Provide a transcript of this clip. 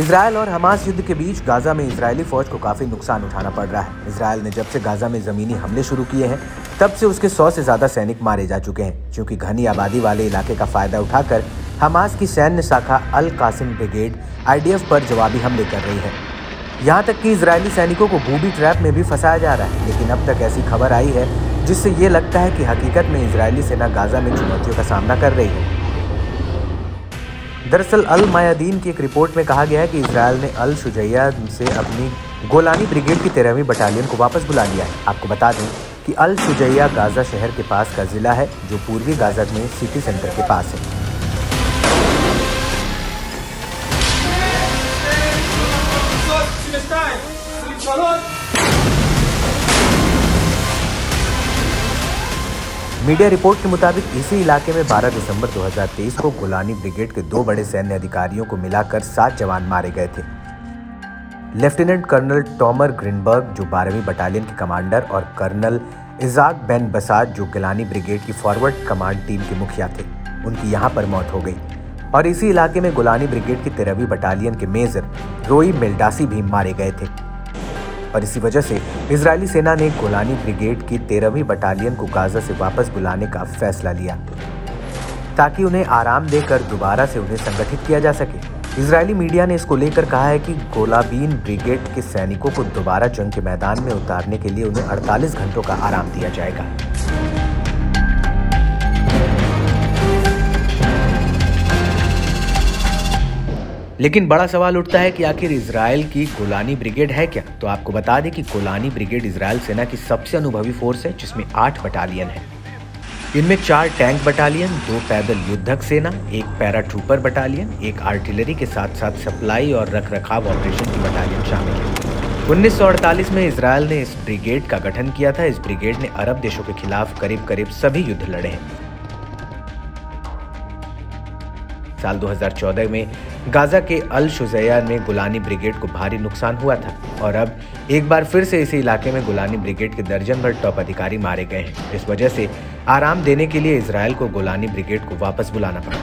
Israel और Hamas युद्ध के बीच गाजा में इजरायली फौज को काफी नुकसान उठाना पड़ रहा है। इजरायल ने जब से गाजा में जमीनी हमले शुरू किए हैं तब से उसके 100 से ज्यादा सैनिक मारे जा चुके हैं, क्योंकि घनी आबादी वाले इलाके का फायदा उठाकर हमास की सैन्य शाखा अल कासिम ब्रिगेड IDF पर जवाबी हमले कर रही है। यहाँ तक कि इजरायली सैनिकों को बूबी ट्रैप में भी फंसाया जा रहा है, लेकिन अब तक ऐसी खबर आई है जिससे ये लगता है कि हकीकत में इजरायली सेना गाजा में चुनौतियों का सामना कर रही है। दरअसल अल मायादीन की एक रिपोर्ट में कहा गया है कि इजरायल ने अल शुजैया से अपनी गोलानी ब्रिगेड की 13वीं बटालियन को वापस बुला लिया है। आपको बता दें कि अल शुजैया गाजा शहर के पास का जिला है, जो पूर्वी गाजा में सिटी सेंटर के पास है। मीडिया रिपोर्ट के मुताबिक इसी इलाके में 12 दिसंबर 2023 को गोलानी ब्रिगेड के 2 बड़े सैन्य अधिकारियों को मिलाकर 7 जवान मारे गए थे। लेफ्टिनेंट कर्नल टॉमर ग्रीनबर्ग, जो 12वीं बटालियन के कमांडर, और कर्नल इजाक बेन बसाद, जो गोलानी ब्रिगेड की फॉरवर्ड कमांड टीम के मुखिया थे, उनकी यहाँ पर मौत हो गई। और इसी इलाके में गोलानी ब्रिगेड की 13वीं बटालियन के मेजर रोई मेल्डासी भी मारे गए थे। और इसी वजह से इजरायली सेना ने गोलानी ब्रिगेड की 13वीं बटालियन को गाजा से वापस बुलाने का फैसला लिया, ताकि उन्हें आराम देकर दोबारा से उन्हें संगठित किया जा सके। इजरायली मीडिया ने इसको लेकर कहा है कि गोलाबीन ब्रिगेड के सैनिकों को दोबारा जंग के मैदान में उतारने के लिए उन्हें 48 घंटों का आराम दिया जाएगा। लेकिन बड़ा सवाल उठता है कि आखिर इजरायल की गोलानी ब्रिगेड है क्या? तो आपको बता दें कि गोलानी ब्रिगेड इजरायल सेना की सबसे अनुभवी फोर्स है, जिसमें 8 बटालियन है। इनमें 4 टैंक बटालियन, 2 पैदल युद्धक सेना, 1 पैराट्रूपर बटालियन, 1 आर्टिलरी के साथ साथ सप्लाई और रखरखाव ऑपरेशन की बटालियन शामिल है। 1948 में इजरायल ने इस ब्रिगेड का गठन किया था। इस ब्रिगेड ने अरब देशों के खिलाफ करीब सभी युद्ध लड़े हैं। साल 2014 में गाजा के अल शुजैया में गोलानी ब्रिगेड को भारी नुकसान हुआ था, और अब एक बार फिर से इसी इलाके में गोलानी ब्रिगेड के दर्जन भर टॉप अधिकारी मारे गए हैं। इस वजह से आराम देने के लिए इजरायल को गोलानी ब्रिगेड को वापस बुलाना पड़ा।